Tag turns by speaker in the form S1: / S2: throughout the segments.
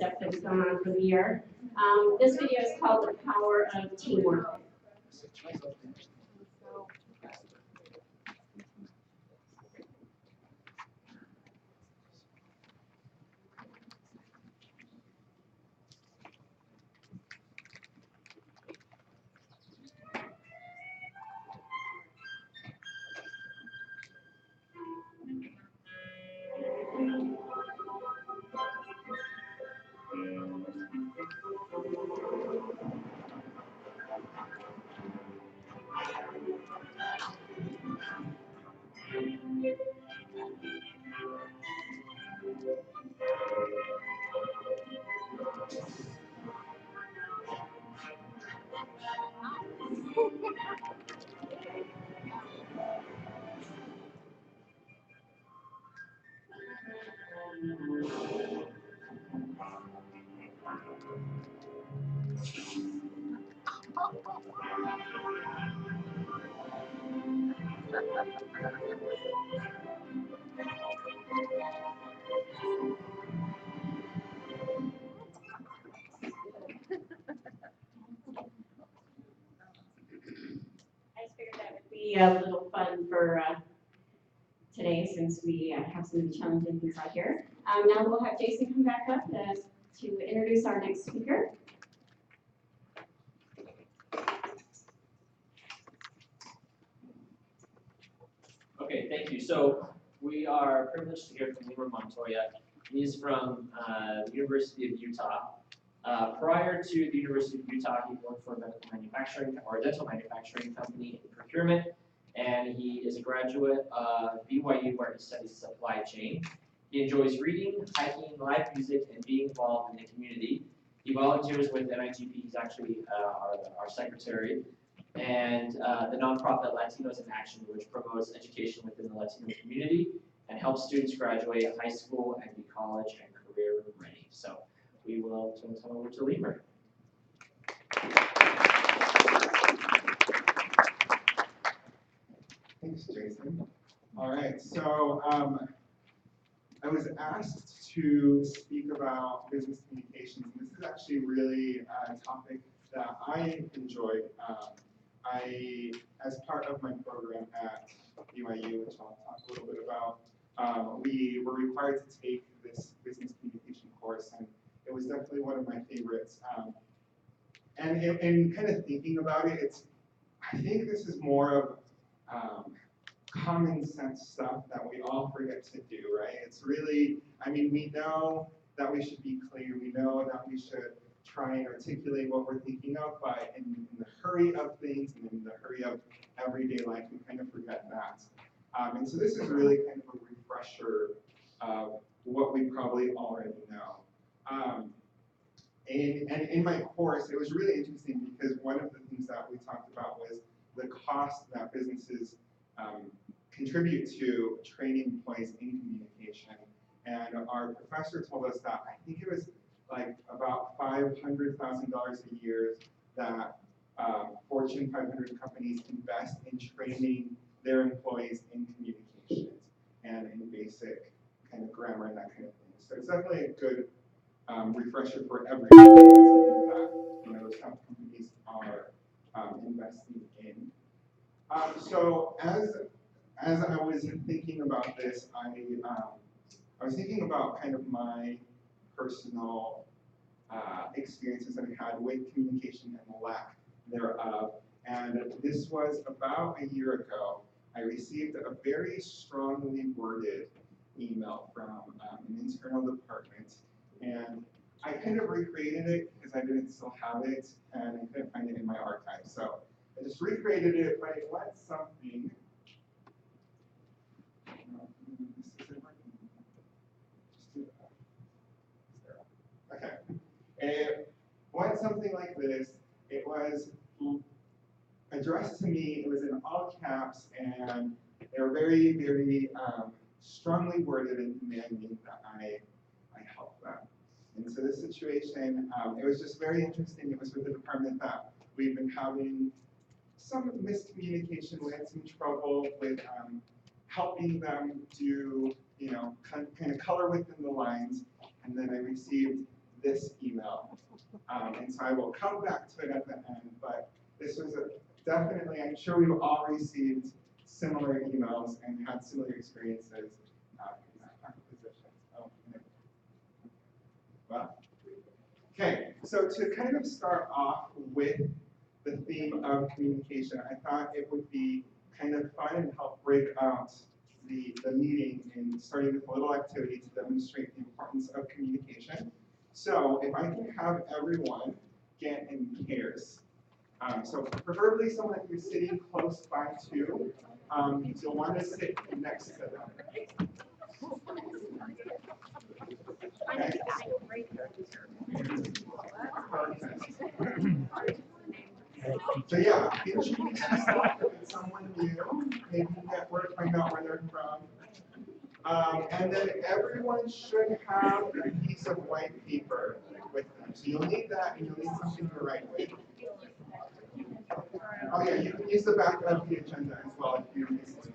S1: stuff that's going on for the year. This video is called The Power of Teamwork. I just figured that would be a little fun for today since we have some challenging things out here. Now we'll have Jason come back up to introduce our next speaker.
S2: Okay, thank you. So we are privileged to hear from Limher Montoya. He's from the University of Utah. Prior to the University of Utah, he worked for a dental manufacturing company in procurement, and he is a graduate of BYU where he studies supply chain. He enjoys reading, hiking, live music, and being involved in the community. He volunteers with NIGP. He's actually our secretary, and the nonprofit Latinos in Action, which promotes education within the Latino community and helps students graduate high school and be college and career ready. So we will turn this over to Limher.
S3: Thanks, Jason. All right, so I was asked to speak about business communications, and this is actually really a topic that I enjoyed. As part of my program at BYU, which I'll talk a little bit about, we were required to take this business communication course, and it was definitely one of my favorites. And kind of thinking about it, I think this is more of common sense stuff that we all forget to do, right? It's really, I mean, we know that we should be clear, we know that we should try and articulate what we're thinking of, but in the hurry of things and in the hurry of everyday life, we kind of forget that. And so this is really kind of a refresher of what we probably already know. And in my course, it was really interesting because one of the things that we talked about was the cost that businesses contribute to training employees in communication. And our professor told us that I think it was like about $500,000 a year that Fortune 500 companies invest in training their employees in communications and in basic kind of grammar and that kind of thing. So it's definitely a good refresher for everyone. Something that some companies are investing in. So as I was thinking about this, I was thinking about kind of my personal experiences that I had with communication and the lack thereof. And this was about a year ago. I received a very strongly worded email from an internal department, and I kind of recreated it because I didn't still have it, and I couldn't find it in my archive. So I just recreated it, but it went something. Okay. It went something like this. It was addressed to me. It was in all caps, and they were very, very strongly worded and demanding that I help them. And so this situation, it was just very interesting. It was with a department that we've been having some miscommunication with, some trouble with helping them do, kind of color within the lines. And then I received this email. And so I will come back to it at the end, but this was definitely, I'm sure we've all received similar emails and had similar experiences in that position. Well, okay, so to kind of start off with the theme of communication, I thought it would be kind of fun and help break out the meeting and starting with a little activity to demonstrate the importance of communication. So if I can have everyone get in pairs. So preferably someone that you're sitting close by to. You'll want to sit next to them. Okay. So yeah, introduce yourself if it's someone new, maybe network, find out where they're from. And then everyone should have a piece of white paper with them. So you'll need that and you'll need something to write with. Oh yeah, you can use the back of the agenda as well if you're using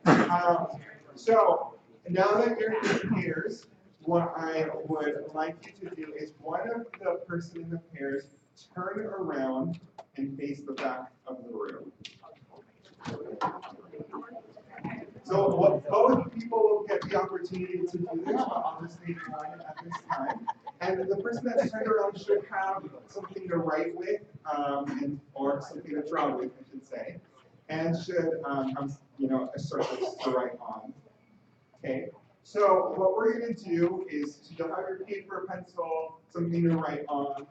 S3: that. So now that you're in pairs, what I would like you to do is one of the person in the pairs turn around and face the back of the room. So both people will get the opportunity to do this, but I'll just need one at this time. And the person that's turned around should have something to write with, or something to draw with, I should say, and should have, a surface to write on. Okay. So what we're going to do is you'll have your paper, pencil, something to write on.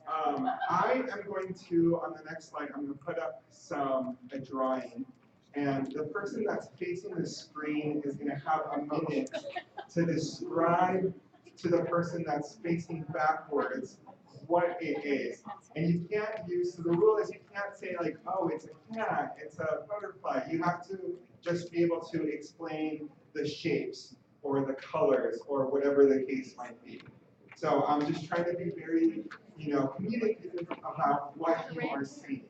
S3: I am going to, on the next slide, I'm going to put up a drawing. And the person that's facing the screen is going to have a minute to describe to the person that's facing backwards what it is. And you can't use, so the rule is you can't say like, oh, it's a cat, it's a butterfly. You have to just be able to explain the shapes or the colors or whatever the case might be. So I'm just trying to be very, communicative about what you are seeing.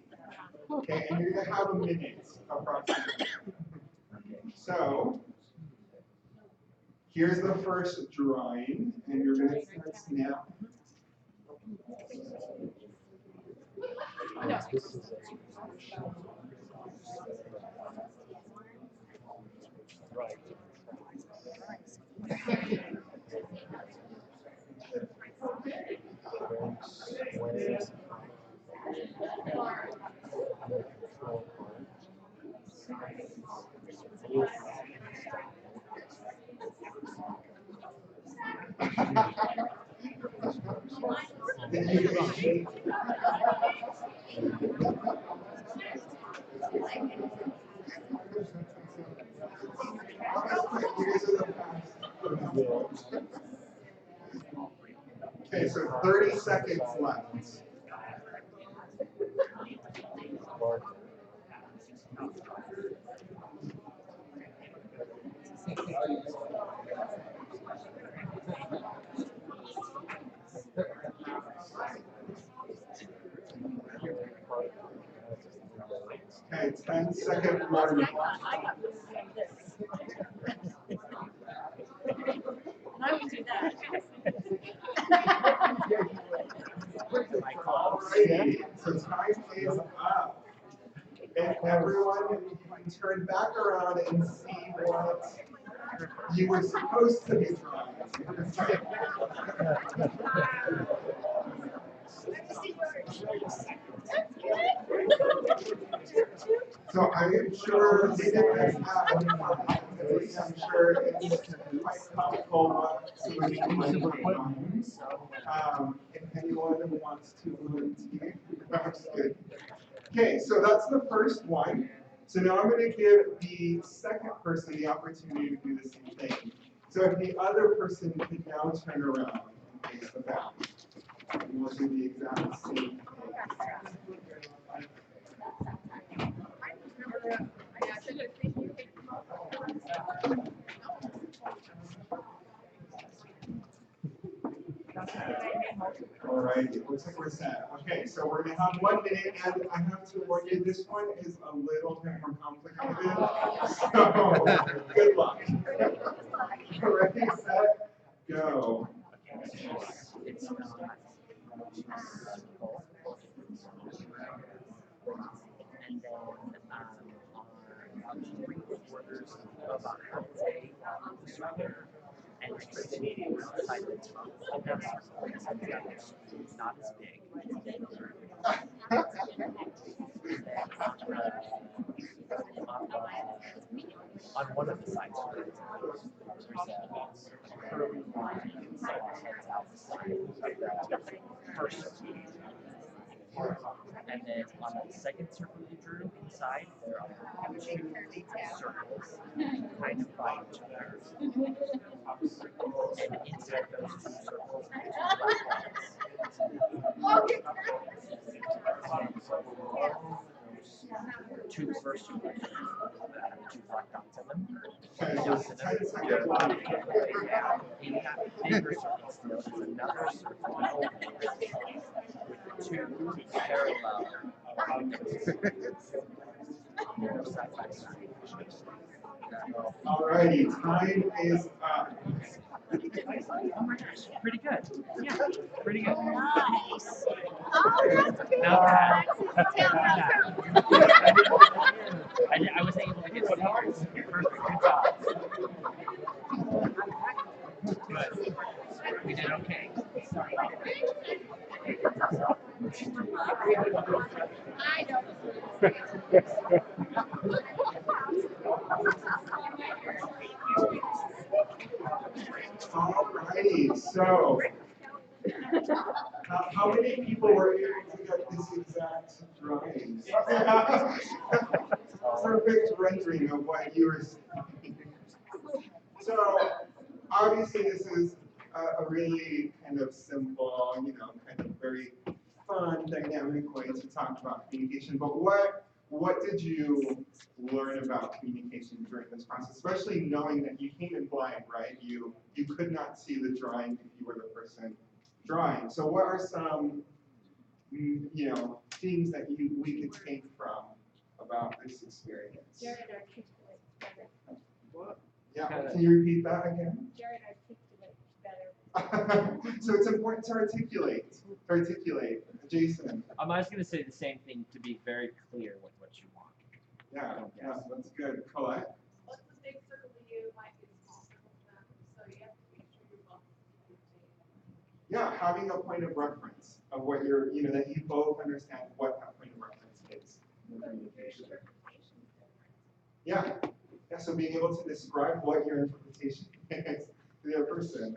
S3: Okay, and you're going to have a minute approximately. So here's the first drawing, and you're going to start now. Okay, so 30 seconds left. Okay, 10-second warning.
S4: I would do that.
S3: Alrighty, so time is up. And everyone, you can turn back around and see what you were supposed to be drawing. So I am sure they did this at least I'm sure it's quite helpful what solution might be on. If anyone wants to volunteer, that's good. Okay, so that's the first one. So now I'm going to give the second person the opportunity to do the same thing. So if the other person could now turn around and face the back, and we'll do the exact same thing. All right, it looks like we're set. Okay, so we're going to have 1 minute, and I have to warn you, this one is a little bit more complicated. So, good luck. Ready, set, go.
S5: And then our 3/4 of a day the circular and 2 sideways and that's not as big. On one of the sides of it, there's a curvy line that heads out the side of the first circle. And then on the second circle you drew inside, there are 2 circles kind of by each other. And inside those 2 circles, there's 2 black dots. Two first 2 circles have 2 black dots in them. In that bigger circle still, there's another circle with 2 parallel side by side.
S3: Alrighty, time is up.
S5: Oh my gosh, pretty good. Yeah, pretty good.
S4: Nice.
S5: Not bad. I was able to get stars. Perfect. Good job. Good. We did okay.
S3: Alrighty, so how many people were able to get this exact drawing? Perfect rendering of what you were saying. So obviously this is a really kind of simple, kind of very fun, dynamic way to talk about communication. But what did you learn about communication during this process, especially knowing that you came in blind, right? You could not see the drawing if you were the person drawing. So what are some things that we could take from about this experience?
S4: Jared articulates better.
S3: Yeah, can you repeat that again?
S4: Jared articulates better.
S3: So it's important to articulate. Jason.
S2: I was going to say the same thing, to be very clear with what you want.
S3: Yeah, that's good. Colette?
S6: What's the big circle to you might be a small circle to them, so you have to make sure you're both communicating.
S3: Yeah, having a point of reference of what you're, that you both understand what that point of reference is. Yeah, so being able to describe what your interpretation is to the other person.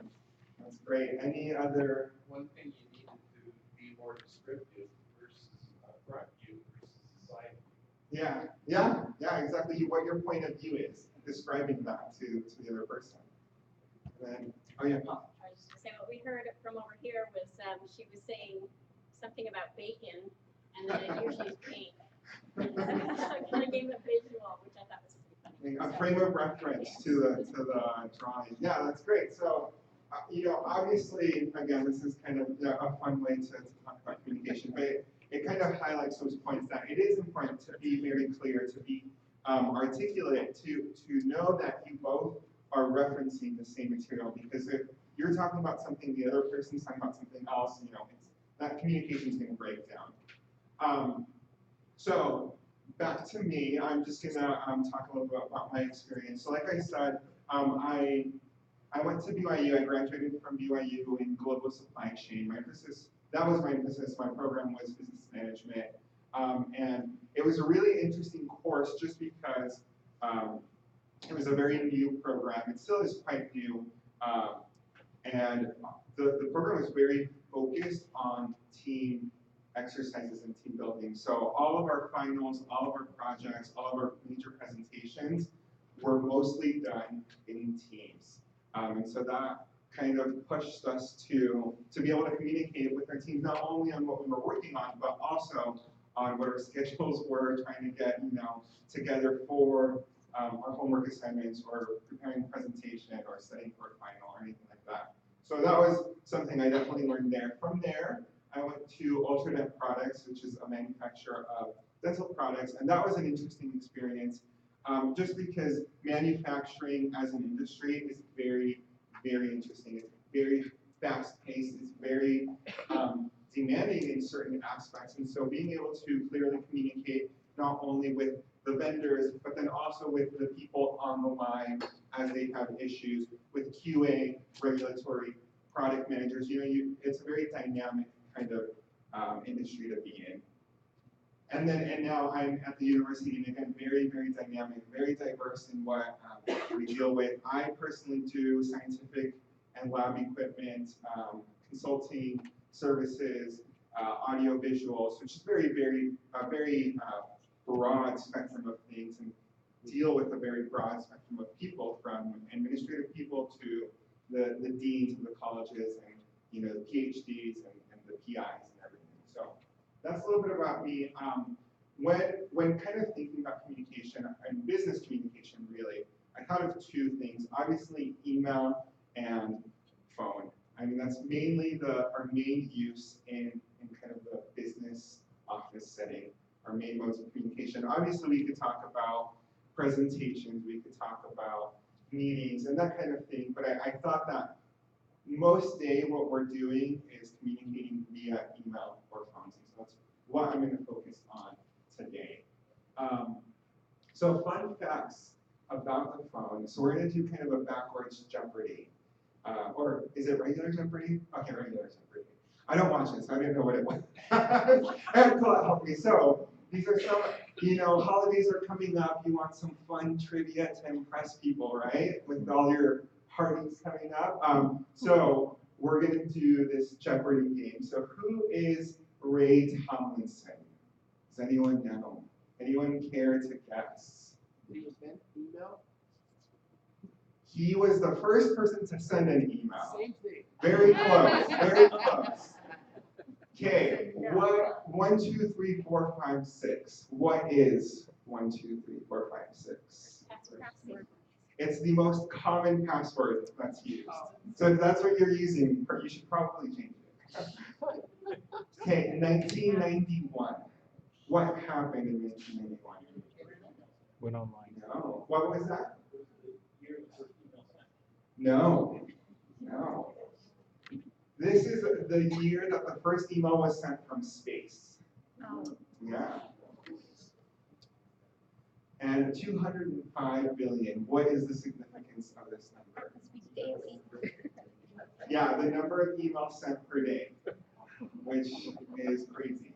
S3: That's great. Any other?
S7: One thing you needed to be more descriptive versus front view versus side view.
S3: Yeah, exactly. What your point of view is, describing that to the other person. And then,
S1: I was just gonna say, what we heard from over here was, she was saying something about bacon, and then it usually is paint. And kind of gave a visual, which I thought was pretty funny.
S3: A frame of reference to the drawing. Yeah, that's great. So, obviously, again, this is kind of a fun way to talk about communication, but it kind of highlights those points that it is important to be very clear, to be articulate, to know that you both are referencing the same material, because if you're talking about something, the other person's talking about something else, that communication is going to break down. So back to me, I'm just going to talk a little bit about my experience. So like I said, I went to BYU. I graduated from BYU in global supply chain. That was my emphasis. My program was business management. And it was a really interesting course just because it was a very new program. It still is quite new. And the program was very focused on team exercises and team building. So all of our finals, all of our projects, all of our major presentations were mostly done in teams. And so that kind of pushed us to be able to communicate with our teams, not only on what we were working on, but also on what our schedules were, trying to get together for our homework assignments or preparing a presentation or studying for a final or anything like that. So that was something I definitely learned there. From there, I went to Alternate Products, which is a manufacturer of dental products, and that was an interesting experience, just because manufacturing as an industry is very, very interesting. It's very fast-paced, it's very demanding in certain aspects, and so being able to clearly communicate not only with the vendors, but then also with the people on the line as they have issues with QA, regulatory, product managers. It's a very dynamic kind of industry to be in. And now I'm at the university, and again, very, very dynamic, very diverse in what we deal with. I personally do scientific and lab equipment, consulting services, audio visual, so just very, very, very broad spectrum of things, and deal with a very broad spectrum of people, from administrative people to the deans of the colleges, and the PhDs and the PIs and everything. So that's a little bit about me. When kind of thinking about communication and business communication, really, I thought of two things. Obviously, email and phone. I mean, that's mainly our main use in kind of the business office setting, our main modes of communication. Obviously, we could talk about presentations, we could talk about meetings and that kind of thing, but I thought that most day what we're doing is communicating via email or phones, and so that's what I'm going to focus on today. So fun facts about the phone. So we're going to do kind of a backwards Jeopardy. Or is it regular Jeopardy? Okay, regular Jeopardy. I don't watch it, so I didn't know what it was. And Colette helped me. So these are some, holidays are coming up. You want some fun trivia to impress people, right? With all your parties coming up. So we're going to do this Jeopardy game. So who is Ray Tomlinson? Does anyone know? Anyone care to guess?
S5: Email?
S3: He was the first person to send an email.
S5: Same thing.
S3: Very close, very close. Okay, what, 1, 2, 3, 4, 5, 6. What is 1, 2, 3, 4, 5, 6? It's the most common password that's used. So if that's what you're using, you should probably change it. Okay, in 1991. What happened in 1991?
S5: Went online.
S3: No. What was that? No. This is the year that the first email was sent from space.
S4: Oh.
S3: Yeah. And 205 billion. What is the significance of this number?
S4: Daily.
S3: Yeah, the number of emails sent per day, which is crazy.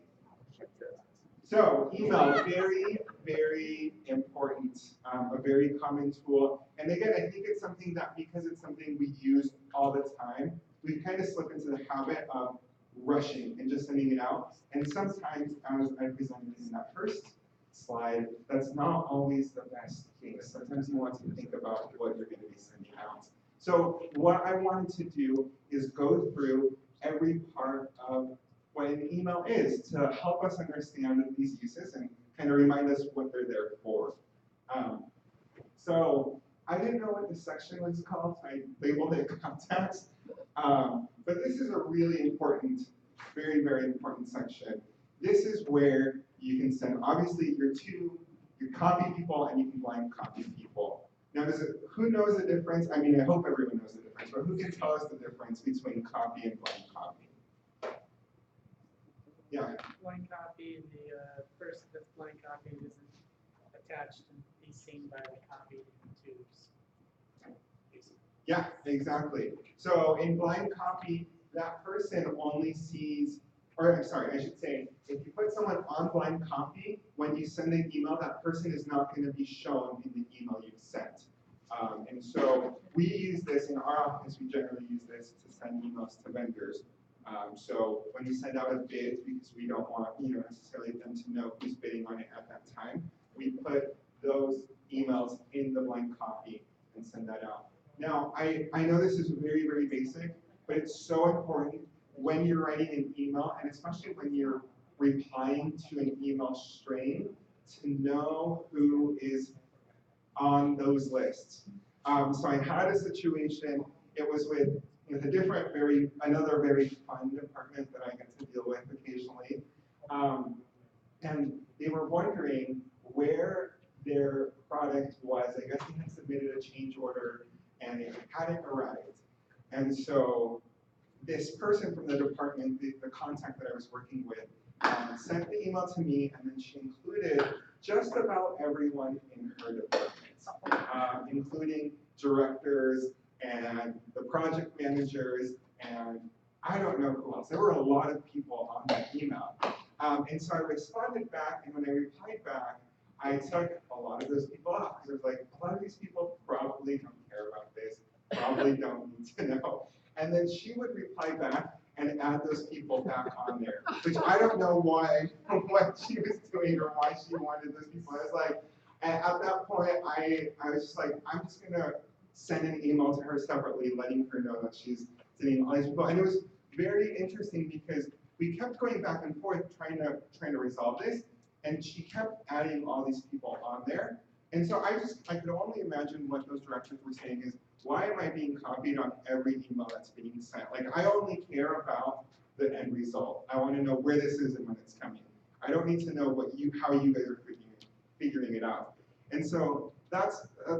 S3: So email, very, very important, a very common tool. And again, I think it's something that, because it's something we use all the time, we kind of slip into the habit of rushing and just sending it out. And sometimes, as I presented in that first slide, that's not always the best case. Sometimes you want to think about what you're going to be sending out. So what I wanted to do is go through every part of what an email is to help us understand these uses and kind of remind us what they're there for. So I didn't know what this section was called, so I labeled it context. But this is a really important, very, very important section. This is where you can send, obviously, you copy people and you can blind copy people. Now, who knows the difference? I mean, I hope everyone knows the difference, but who can tell us the difference between copy and blind copy? Yeah.
S8: Blind copy, the person that's blind copying isn't attached and be seen by the copied tubes.
S3: Yeah, exactly. So in blind copy, that person only sees, or I'm sorry, I should say, if you put someone on blind copy, when you send an email, that person is not going to be shown in the email you've sent. And so we use this in our office, we generally use this to send emails to vendors. So when we send out a bid, because we don't want necessarily them to know who's bidding on it at that time, we put those emails in the blind copy and send that out. Now, I know this is very, very basic, but it's so important when you're writing an email, and especially when you're replying to an email string, to know who is on those lists. So I had a situation, it was with a different, another very fun department that I get to deal with occasionally. And they were wondering where their product was. I guess they had submitted a change order and it hadn't arrived. And so this person from the department, the contact that I was working with, sent the email to me, and then she included just about everyone in her department, including directors and the project managers, and I don't know who else. There were a lot of people on that email. And so I responded back, and when I replied back, I took a lot of those people off, because I was like, a lot of these people probably don't care about this, probably don't need to know. And then she would reply back and add those people back on there, which I don't know why, what she was doing or why she wanted those people. I was like, at that point, I was just like, I'm just gonna send an email to her separately, letting her know that she's sending all these people. And it was very interesting because we kept going back and forth trying to resolve this, and she kept adding all these people on there. And so I could only imagine what those directors were saying is, why am I being copied on every email that's being sent? Like, I only care about the end result. I want to know where this is and when it's coming. I don't need to know how you guys are figuring it out. And so that's a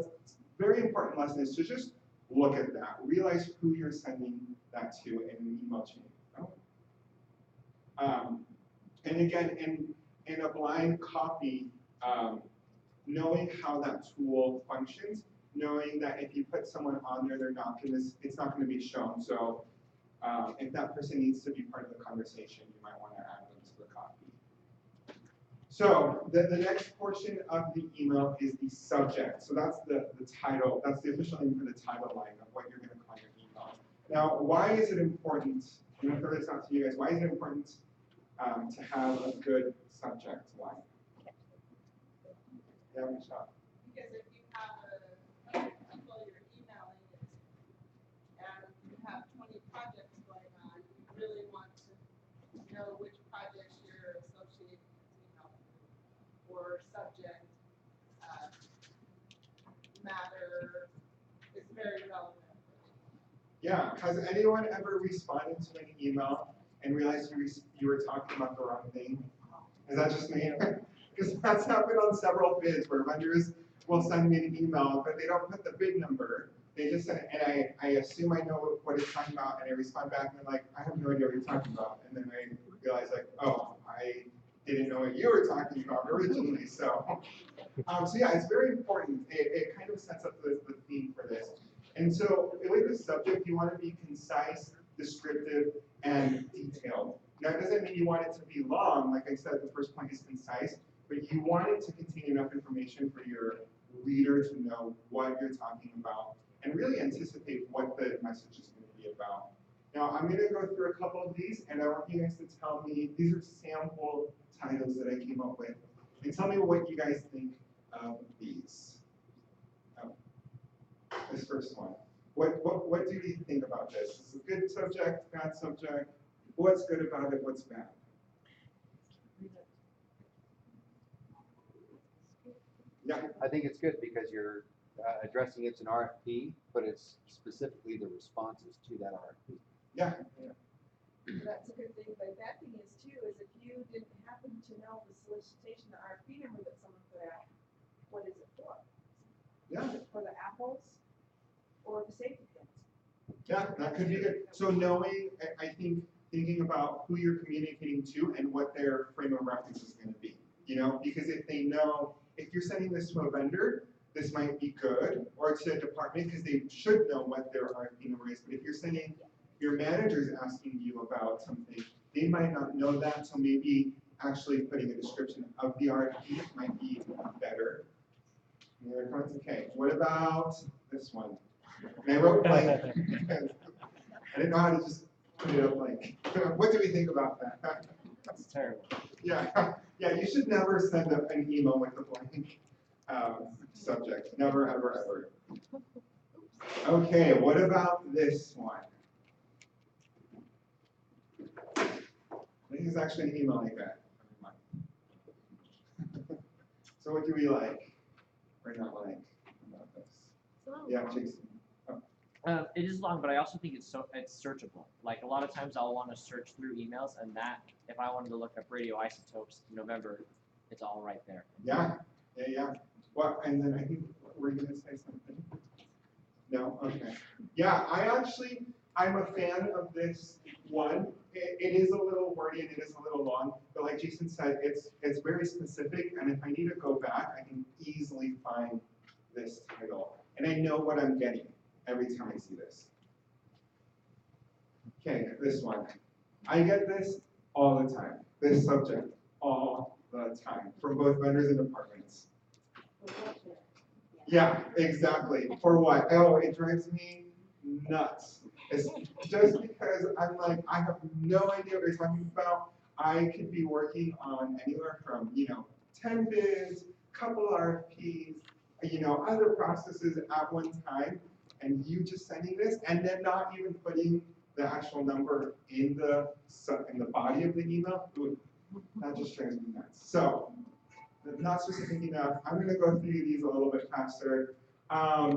S3: very important lesson, is to just look at that. Realize who you're sending that to in an email chain. And again, in a blind copy, knowing how that tool functions, knowing that if you put someone on there, it's not going to be shown. So if that person needs to be part of the conversation, you might want to add them to the copy. So the next portion of the email is the subject. So that's the title. That's the official name for the title line of what you're going to call your email. Now, why is it important? I'm going to throw this out to you guys. Why is it important to have a good subject line? Yeah, Michelle.
S6: Because if you have people you're emailing and you have 20 projects going on, you really want to know which projects you're associating with email or subject matter is very relevant.
S3: Yeah, has anyone ever responded to an email and realized you were talking about the wrong thing? Is that just me? Because that's happened on several bids where vendors will send me an email, but they don't put the bid number. They just send it, and I assume I know what it's talking about, and I respond back, and I'm like, I have no idea what you're talking about. And then I realize, like, oh, I didn't know what you were talking about originally. So yeah, it's very important. It kind of sets up the theme for this. And so with the subject, you want to be concise, descriptive, and detailed. Now, it doesn't mean you want it to be long. Like I said, the first point is concise, but you want it to contain enough information for your reader to know what you're talking about and really anticipate what the message is going to be about. Now, I'm going to go through a couple of these, and I want you guys to tell me, these are sample titles that I came up with, and tell me what you guys think of these. This first one. What do you think about this? Is it a good subject, bad subject? What's good about it? What's bad? Yeah.
S9: I think it's good because you're addressing it's an RFP, but it's specifically the responses to that RFP.
S3: Yeah.
S10: That's a good thing, but bad thing is too, is if you didn't happen to know the solicitation, the RFP number that someone put out, what is it for?
S3: Yeah.
S10: Is it for the apples or the safety pins?
S3: Yeah, that could be good. So knowing, I think, thinking about who you're communicating to and what their frame of reference is going to be, because if they know, if you're sending this to a vendor, this might be good, or to a department, because they should know what their RFP number is. But if you're sending, your manager's asking you about something, they might not know that, so maybe actually putting a description of the RFP might be better. Okay, what about this one? And I wrote blank because I didn't know how to just put it up blank. What do we think about that?
S5: That's terrible.
S3: Yeah, you should never send an email with a blank subject. Never, ever, ever. Okay, what about this one? This is actually an email like that. So what do we like or not like about this? Yeah, Jason.
S5: It is long, but I also think it's searchable. Like a lot of times I'll want to search through emails, and that if I wanted to look up radioisotopes in November, it's all right there.
S3: Yeah. What? And then I think we're going to say something. No? Okay. Yeah, I'm a fan of this one. It is a little wordy and it is a little long, but like Jason said, it's very specific, and if I need to go back, I can easily find this title. And I know what I'm getting every time I see this. Okay, this one. I get this all the time, this subject, all the time, from both vendors and departments. Yeah, exactly. For what? Oh, it drives me nuts. It's just because I'm like, I have no idea what you're talking about. I could be working on anywhere from, 10 bids, couple RFPs, other processes at one time, and you just sending this, and then not even putting the actual number in the body of the email. Ooh, that just drives me nuts. So, not specific enough. I'm going to go through these a little bit faster. I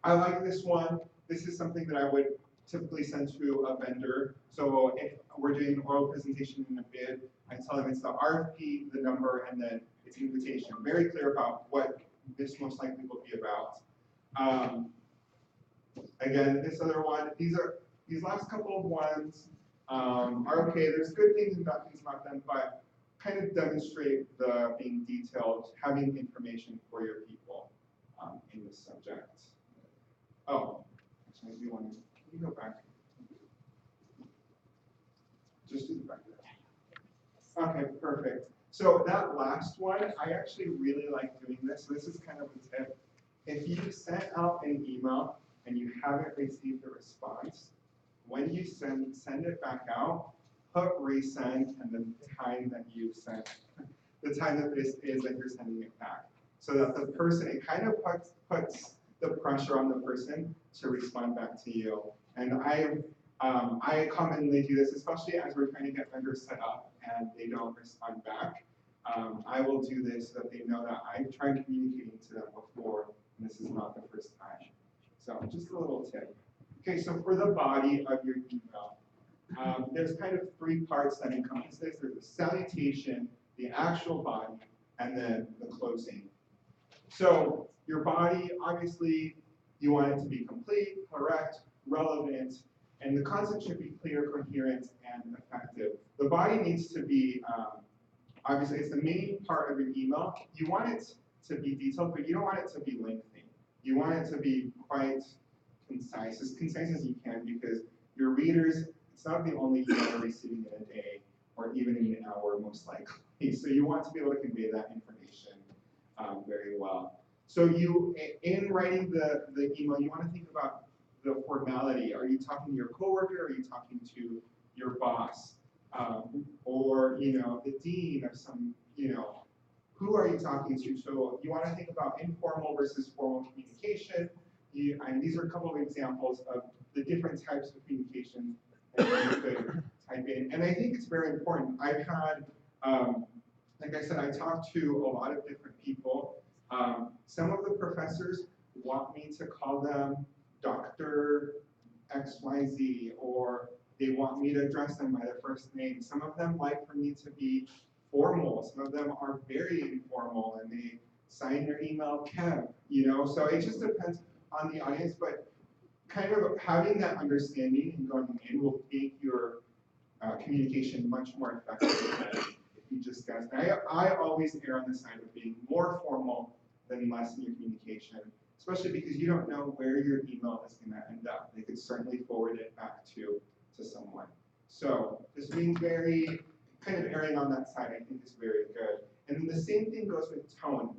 S3: like this one. This is something that I would typically send to a vendor. So if we're doing an oral presentation in a bid, I tell them it's the RFP, the number, and then it's an invitation. Very clear about what this most likely will be about. Again, this other one, these last couple of ones are okay. There's good things and bad things about them, but kind of demonstrate the being detailed, having information for your people in this subject. Oh, actually, I do want to, can you go back? Just do the back there. Okay, perfect. So that last one, I actually really like doing this. So this is kind of a tip. If you sent out an email and you haven't received a response, when you send it back out, put resend and the time that you sent, the time that this is that you're sending it back. So that the person, it kind of puts the pressure on the person to respond back to you. And I commonly do this, especially as we're trying to get vendors set up and they don't respond back. I will do this so that they know that I've tried communicating to them before, and this is not the first time. So just a little tip. Okay, so for the body of your email, there's kind of three parts that encompass this. There's the salutation, the actual body, and then the closing. So your body, obviously, you want it to be complete, correct, relevant, and the content should be clear, coherent, and effective. The body needs to be, obviously, it's the main part of your email. You want it to be detailed, but you don't want it to be lengthy. You want it to be quite concise as you can, because your readers, it's not the only email they're receiving in a day, or even in an hour, most likely. So you want to be able to convey that information very well. So you, in writing the email, you want to think about the formality. Are you talking to your coworker? Are you talking to your boss? Or, the dean of some, who are you talking to? So you want to think about informal versus formal communication. And these are a couple of examples of the different types of communication that you could type in. And I think it's very important. I've had, like I said, I talked to a lot of different people. Some of the professors want me to call them Dr. XYZ, or they want me to address them by their first name. Some of them like for me to be formal. Some of them are very informal, and they sign their email Kev, So it just depends on the audience, but kind of having that understanding and going in will make your communication much more effective than if you just guess. I always err on the side of being more formal than less in your communication, especially because you don't know where your email is going to end up. They could certainly forward it back to someone. So just being very kind of erring on that side, I think is very good. And then the same thing goes with tone.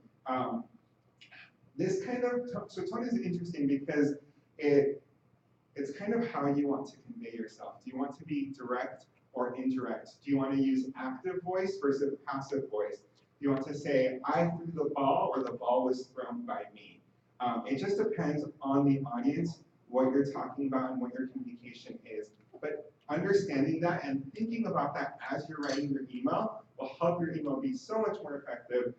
S3: This kind of, so tone is interesting because it's kind of how you want to convey yourself. Do you want to be direct or indirect? Do you want to use active voice versus passive voice? Do you want to say, I threw the ball, or the ball was thrown by me? It just depends on the audience, what you're talking about and what your communication is. But understanding that and thinking about that as you're writing your email will help your email be so much more effective.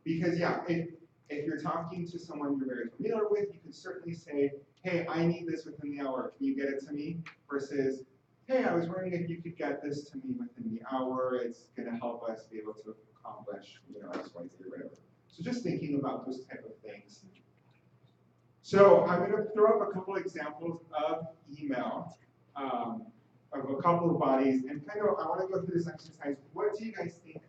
S3: Because yeah, if you're talking to someone you're very familiar with, you can certainly say, hey, I need this within the hour. Can you get it to me? Versus, hey, I was wondering if you could get this to me within the hour. It's going to help us be able to accomplish, X, Y, Z, or whatever. So just thinking about those type of things. So I'm going to throw up a couple examples of email, of a couple of bodies, and kind of, I want to go through this exercise. What do you guys think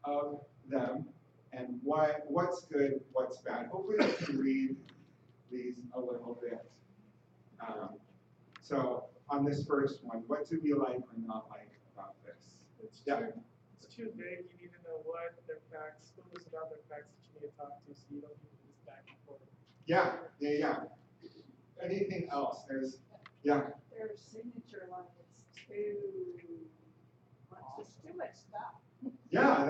S3: of them, and what's good, what's bad? Hopefully you can read these a little bit. So on this first one, what do we like or not like about this?
S8: It's
S3: Yeah.
S8: too, it's too big, you need to know what their facts, who's about their facts that you need to talk to, so you don't need to just back and forth.
S3: Yeah. Anything else? There's
S10: Their signature line is too much, just too much stuff.
S3: Yeah,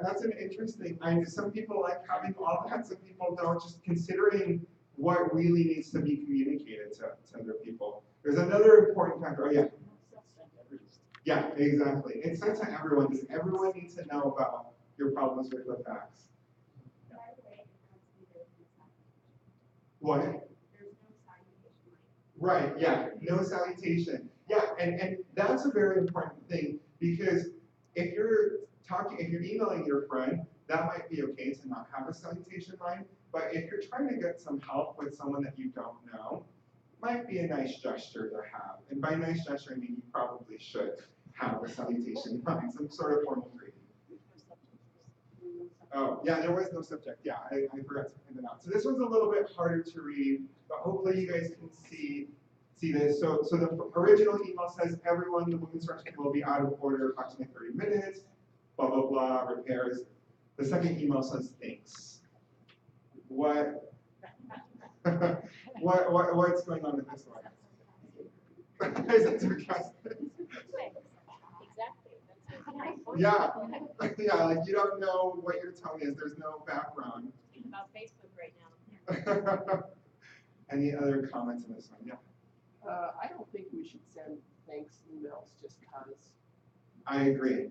S3: that's an interesting. Some people like having all that. Some people don't. Just considering what really needs to be communicated to other people. There's another important factor. Oh yeah. Yeah, exactly. It's sent to everyone. Does everyone need to know about your problems with the facts? What? Right, yeah, no salutation. Yeah, and that's a very important thing, because if you're emailing your friend, that might be okay to not have a salutation line, but if you're trying to get some help with someone that you don't know, might be a nice gesture to have. And by nice gesture, I mean you probably should have a salutation line, some sort of formal greeting. Oh, yeah, there was no subject. Yeah, I forgot to print it out. So this one's a little bit harder to read, but hopefully you guys can see this. So the original email says, everyone, the women's restroom will be out of order approximately 30 minutes, blah, blah, blah, repairs. The second email says, thanks. What's going on with this one? Is it sarcastic?
S1: Exactly.
S3: Yeah, yeah, like you don't know what your tone is. There's no background.
S1: About Facebook right now.
S3: Any other comments on this one? Yeah.
S11: I don't think we should send thanks emails just because.
S3: I agree.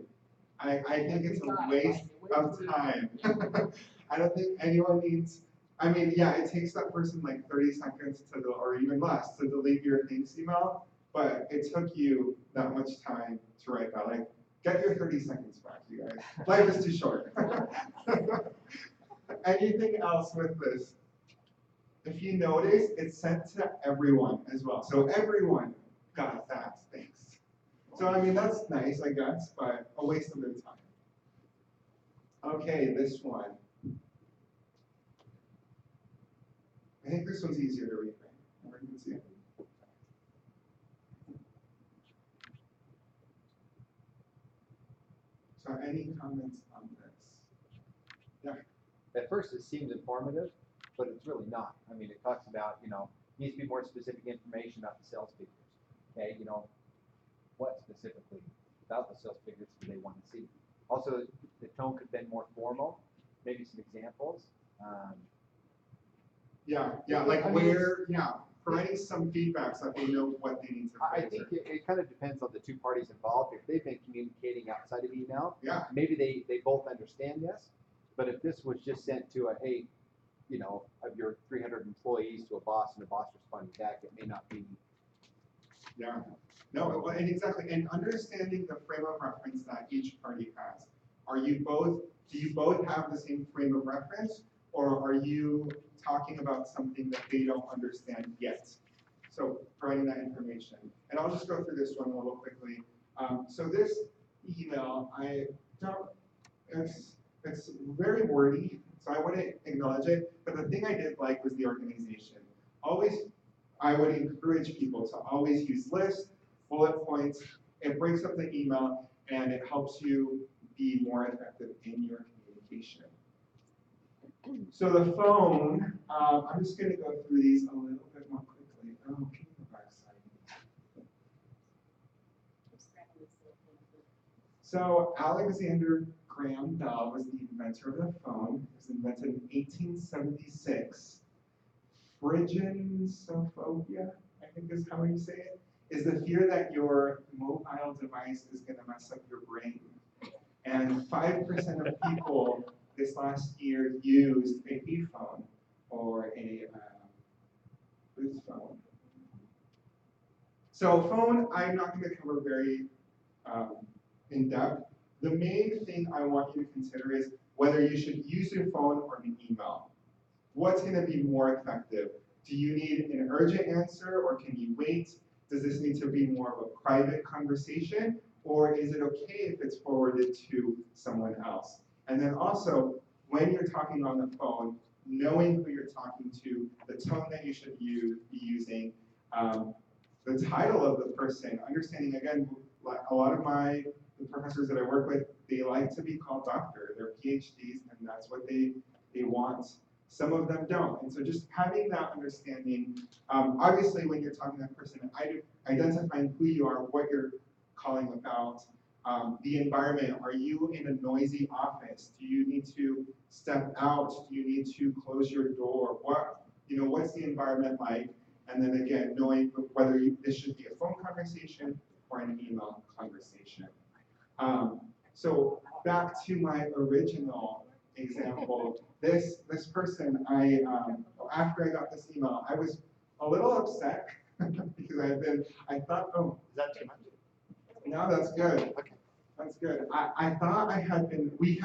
S3: I think it's a waste of time. I don't think anyone needs. I mean, yeah, it takes that person like 30 seconds or even less to delete your thanks email, but it took you that much time to write that. Like, get your 30 seconds back, you guys. Life is too short. Anything else with this? If you notice, it's sent to everyone as well. So everyone got that, thanks. So I mean, that's nice, I guess, but a waste of their time. Okay, this one. I think this one's easier to read, right? Everyone can see it. So any comments on this? Yeah.
S9: At first, it seems informative, but it's really not. I mean, it talks about, needs to be more specific information about the sales figures. Okay, what specifically about the sales figures do they want to see? Also, the tone could have been more formal, maybe some examples.
S3: Providing some feedback so that they know what they need to
S9: I think it kind of depends on the two parties involved. If they've been communicating outside of email,
S3: yeah,
S9: maybe they both understand this. But if this was just sent to of your 300 employees to a boss and a boss responding back, it may not be.
S3: Yeah. No, and exactly, and understanding the frame of reference that each party has. Do you both have the same frame of reference, or are you talking about something that they don't understand yet? So providing that information. And I'll just go through this one a little quickly. So this email, it's very wordy, so I wouldn't acknowledge it, but the thing I did like was the organization. I would encourage people to always use lists, bullet points. It breaks up the email, and it helps you be more effective in your communication. So the phone, I'm just going to go through these a little bit more quickly. Oh, can you go back slide? So Alexander Graham Bell was the inventor of the phone. It was invented in 1876. Phrygiansophobia, I think is how you say it, is the fear that your mobile device is going to mess up your brain. And 5% of people this last year used a payphone or a booth phone. So phone, I'm not going to cover very in depth. The main thing I want you to consider is whether you should use your phone or an email. What's going to be more effective? Do you need an urgent answer, or can you wait? Does this need to be more of a private conversation, or is it okay if it's forwarded to someone else? And then also, when you're talking on the phone, knowing who you're talking to, the tone that you should be using, the title of the person, understanding, again, a lot of the professors that I work with, they like to be called doctor. They're PhDs, and that's what they want. Some of them don't. And so just having that understanding, obviously when you're talking to that person, identifying who you are, what you're calling about, the environment. Are you in a noisy office? Do you need to step out? Do you need to close your door? What's the environment like? And then again, knowing whether this should be a phone conversation or an email conversation. So back to my original example, this person, after I got this email, I was a little upset because I thought, oh,
S9: Is that too much?
S3: no, that's good.
S9: Okay.
S3: That's good. I thought we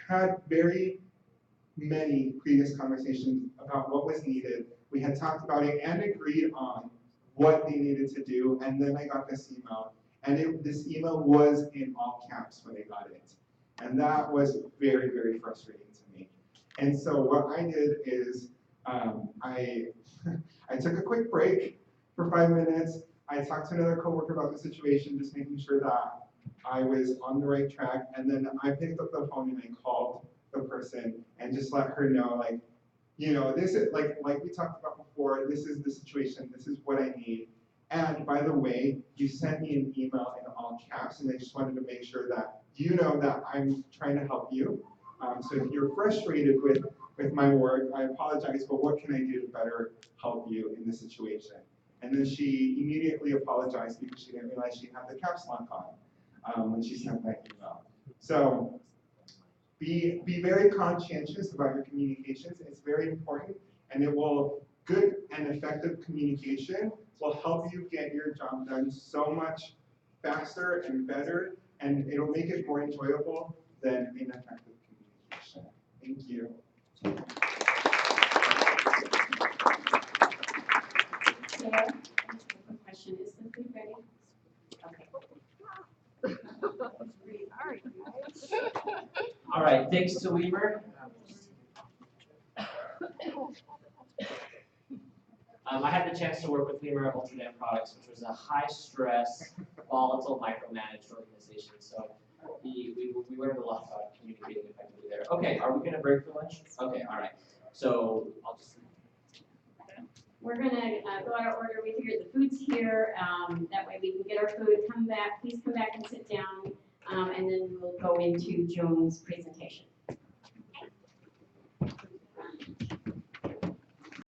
S3: had very many previous conversations about what was needed. We had talked about it and agreed on what they needed to do, and then I got this email. And this email was in all caps when I got it. And that was very, very frustrating to me. And so what I did is I took a quick break for 5 minutes. I talked to another coworker about the situation, just making sure that I was on the right track. And then I picked up the phone and I called the person and just let her know, like, this is like we talked about before, this is the situation, this is what I need. And by the way, you sent me an email in all caps, and I just wanted to make sure that you know that I'm trying to help you. So if you're frustrated with my work, I apologize, but what can I do to better help you in this situation? And then she immediately apologized because she didn't realize she had the caps lock on when she sent that email. So be very conscientious about your communications. It's very important, and good and effective communication will help you get your job done so much faster and better, and it'll make it more enjoyable than ineffective communication. Thank you.
S1: Sarah, quick question, is the food ready? Okay.
S2: All right, thanks to Limher. I had the chance to work with Limher at Ultradent Products, which was a high-stress, volatile, micromanaged organization. So we learned a lot about communicating effectively there. Okay, are we going to break for lunch? Okay, all right. So I'll just.
S1: We're gonna go out of order. We figured the food's here. That way we can get our food. Come back, please come back and sit down, and then we'll go into Joan's presentation.